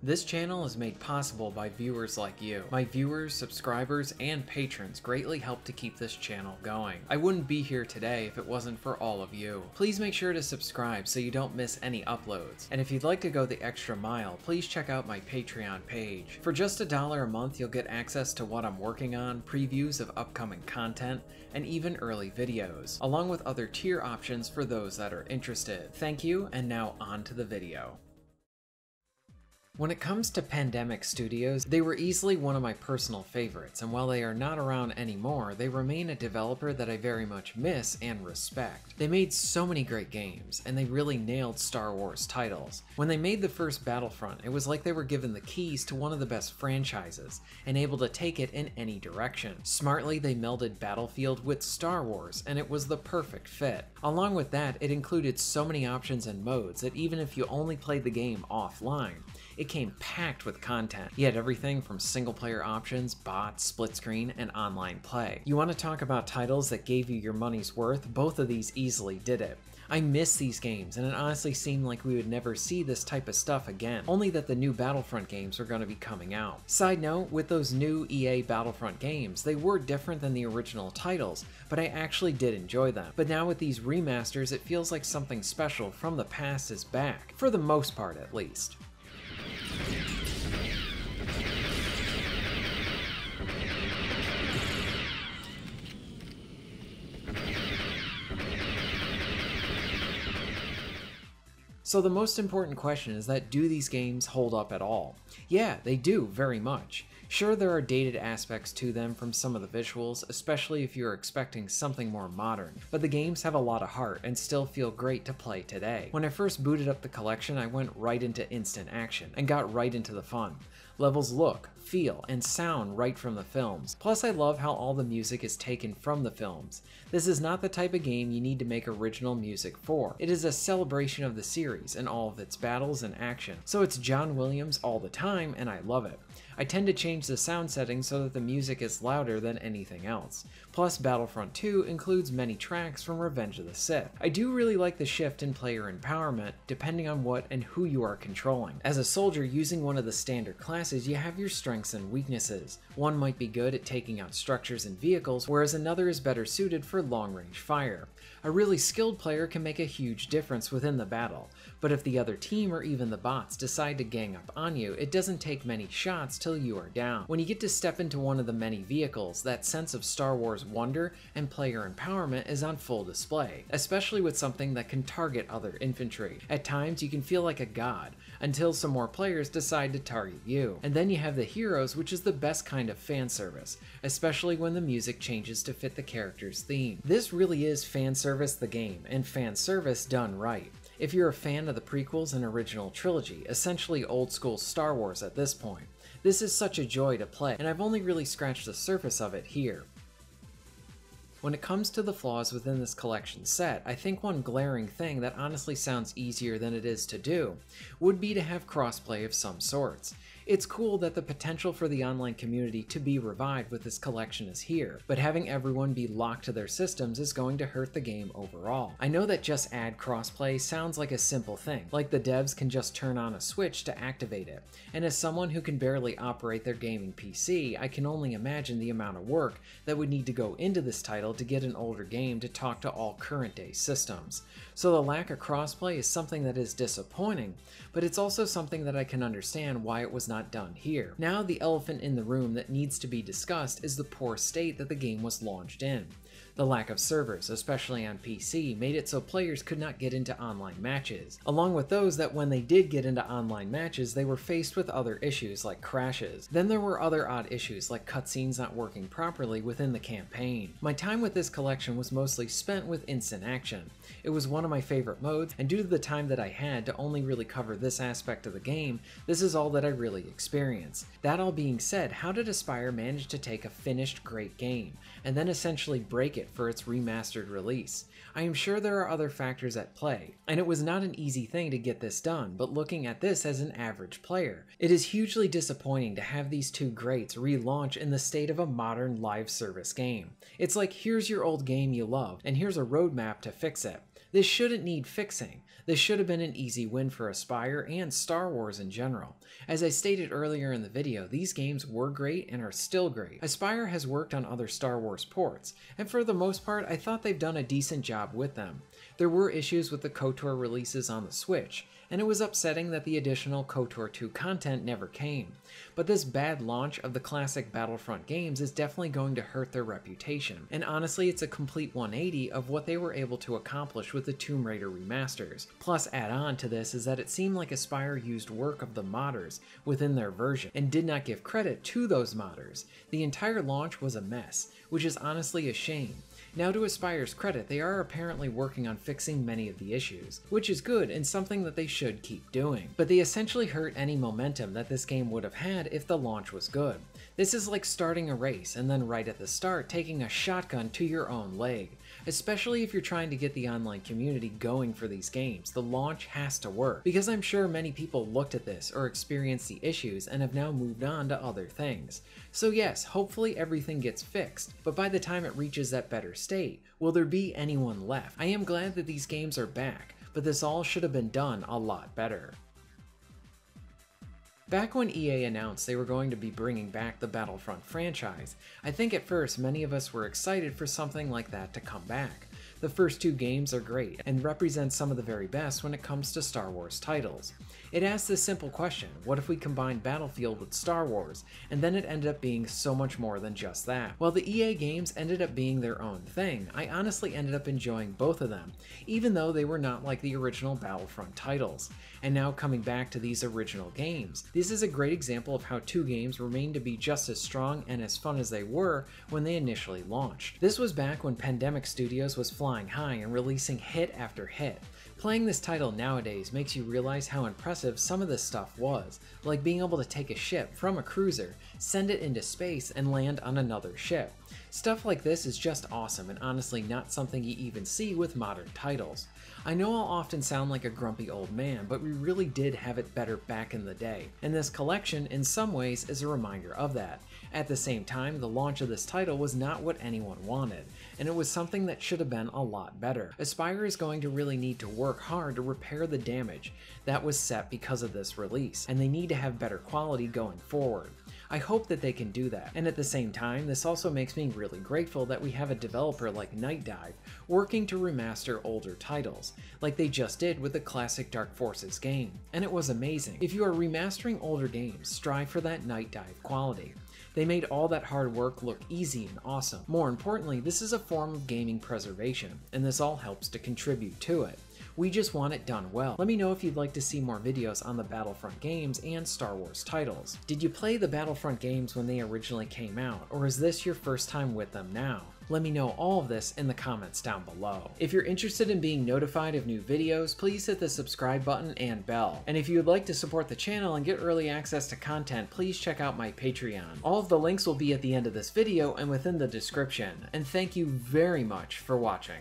This channel is made possible by viewers like you. My viewers, subscribers, and patrons greatly help to keep this channel going. I wouldn't be here today if it wasn't for all of you. Please make sure to subscribe so you don't miss any uploads. And if you'd like to go the extra mile, please check out my Patreon page. For just $1 a month, you'll get access to what I'm working on, previews of upcoming content, and even early videos, along with other tier options for those that are interested. Thank you, and now on to the video. When it comes to Pandemic Studios, they were easily one of my personal favorites, and while they are not around anymore, they remain a developer that I very much miss and respect. They made so many great games, and they really nailed Star Wars titles. When they made the first Battlefront, it was like they were given the keys to one of the best franchises, and able to take it in any direction. Smartly, they melded Battlefield with Star Wars, and it was the perfect fit. Along with that, it included so many options and modes that even if you only played the game offline, it came packed with content. You had everything from single-player options, bots, split screen, and online play. You want to talk about titles that gave you your money's worth? Both of these easily did it. I miss these games, and it honestly seemed like we would never see this type of stuff again, only that the new Battlefront games were going to be coming out. Side note, with those new EA Battlefront games, they were different than the original titles, but I actually did enjoy them. But now with these remasters, it feels like something special from the past is back, for the most part at least. So the most important question is that, do these games hold up at all? Yeah, they do, very much. Sure, there are dated aspects to them from some of the visuals, especially if you're expecting something more modern, but the games have a lot of heart and still feel great to play today. When I first booted up the collection, I went right into instant action and got right into the fun. Levels look, feel, and sound right from the films. Plus, I love how all the music is taken from the films. This is not the type of game you need to make original music for. It is a celebration of the series and all of its battles and action. So it's John Williams all the time, and I love it. I tend to change the sound settings so that the music is louder than anything else. Plus, Battlefront 2 includes many tracks from Revenge of the Sith. I do really like the shift in player empowerment, depending on what and who you are controlling. As a soldier using one of the standard classes, you have your strengths and weaknesses. One might be good at taking out structures and vehicles, whereas another is better suited for long-range fire. A really skilled player can make a huge difference within the battle, but if the other team or even the bots decide to gang up on you, it doesn't take many shots till you are down. When you get to step into one of the many vehicles, that sense of Star Wars wonder and player empowerment is on full display, especially with something that can target other infantry. At times, you can feel like a god, until some more players decide to target you. And then you have the heroes, which is the best kind of fan service, especially when the music changes to fit the character's theme. This really is fan service the game, and fan service done right. If you're a fan of the prequels and original trilogy, essentially old school Star Wars at this point, this is such a joy to play, and I've only really scratched the surface of it here. When it comes to the flaws within this collection set, I think one glaring thing that honestly sounds easier than it is to do would be to have crossplay of some sorts. It's cool that the potential for the online community to be revived with this collection is here, but having everyone be locked to their systems is going to hurt the game overall. I know that just add crossplay sounds like a simple thing, like the devs can just turn on a switch to activate it, and as someone who can barely operate their gaming PC, I can only imagine the amount of work that would need to go into this title to get an older game to talk to all current day systems. So the lack of crossplay is something that is disappointing, but it's also something that I can understand why it was not done here. Now the elephant in the room that needs to be discussed is the poor state that the game was launched in. The lack of servers, especially on PC, made it so players could not get into online matches, along with those that when they did get into online matches, they were faced with other issues like crashes. Then there were other odd issues like cutscenes not working properly within the campaign. My time with this collection was mostly spent with instant action. It was one of my favorite modes, and due to the time that I had to only really cover this aspect of the game, this is all that I really experienced. That all being said, how did Aspyr manage to take a finished great game, and then essentially break it for its remastered release? I am sure there are other factors at play, and it was not an easy thing to get this done, but looking at this as an average player, it is hugely disappointing to have these two greats relaunch in the state of a modern live service game. It's like, here's your old game you love, and here's a roadmap to fix it. This shouldn't need fixing. This should have been an easy win for Aspyr and Star Wars in general. As I stated earlier in the video, these games were great and are still great. Aspyr has worked on other Star Wars ports, and for the most part, I thought they've done a decent job with them. There were issues with the KOTOR releases on the Switch, and it was upsetting that the additional KOTOR 2 content never came. But this bad launch of the classic Battlefront games is definitely going to hurt their reputation, and honestly it's a complete 180 of what they were able to accomplish with the Tomb Raider remasters. Plus, add on to this is that it seemed like Aspyr used work of the modders within their version, and did not give credit to those modders. The entire launch was a mess, which is honestly a shame. Now, to Aspyr's credit, they are apparently working on fixing many of the issues, which is good and something that they should keep doing. But they essentially hurt any momentum that this game would have had if the launch was good. This is like starting a race and then right at the start taking a shotgun to your own leg. Especially if you're trying to get the online community going for these games, the launch has to work. Because I'm sure many people looked at this or experienced the issues and have now moved on to other things. So yes, hopefully everything gets fixed, but by the time it reaches that better state, will there be anyone left? I am glad that these games are back, but this all should have been done a lot better. Back when EA announced they were going to be bringing back the Battlefront franchise, I think at first many of us were excited for something like that to come back. The first two games are great and represent some of the very best when it comes to Star Wars titles. It asks this simple question: what if we combined Battlefield with Star Wars? And then it ended up being so much more than just that. While the EA games ended up being their own thing, I honestly ended up enjoying both of them, even though they were not like the original Battlefront titles. And now coming back to these original games, this is a great example of how two games remain to be just as strong and as fun as they were when they initially launched. This was back when Pandemic Studios was flying high and releasing hit after hit. Playing this title nowadays makes you realize how impressive some of this stuff was, like being able to take a ship from a cruiser, send it into space, and land on another ship. Stuff like this is just awesome and honestly not something you even see with modern titles. I know I'll often sound like a grumpy old man, but we really did have it better back in the day, and this collection in some ways is a reminder of that. At the same time, the launch of this title was not what anyone wanted, and it was something that should have been a lot better. Aspyr is going to really need to work hard to repair the damage that was set because of this release, and they need to have better quality going forward. I hope that they can do that, and at the same time, this also makes me really grateful that we have a developer like Night Dive working to remaster older titles, like they just did with the classic Dark Forces game, and it was amazing. If you are remastering older games, strive for that Night Dive quality. They made all that hard work look easy and awesome. More importantly, this is a form of gaming preservation, and this all helps to contribute to it. We just want it done well. Let me know if you'd like to see more videos on the Battlefront games and Star Wars titles. Did you play the Battlefront games when they originally came out, or is this your first time with them now? Let me know all of this in the comments down below. If you're interested in being notified of new videos, please hit the subscribe button and bell. And if you would like to support the channel and get early access to content, please check out my Patreon. All of the links will be at the end of this video and within the description. And thank you very much for watching.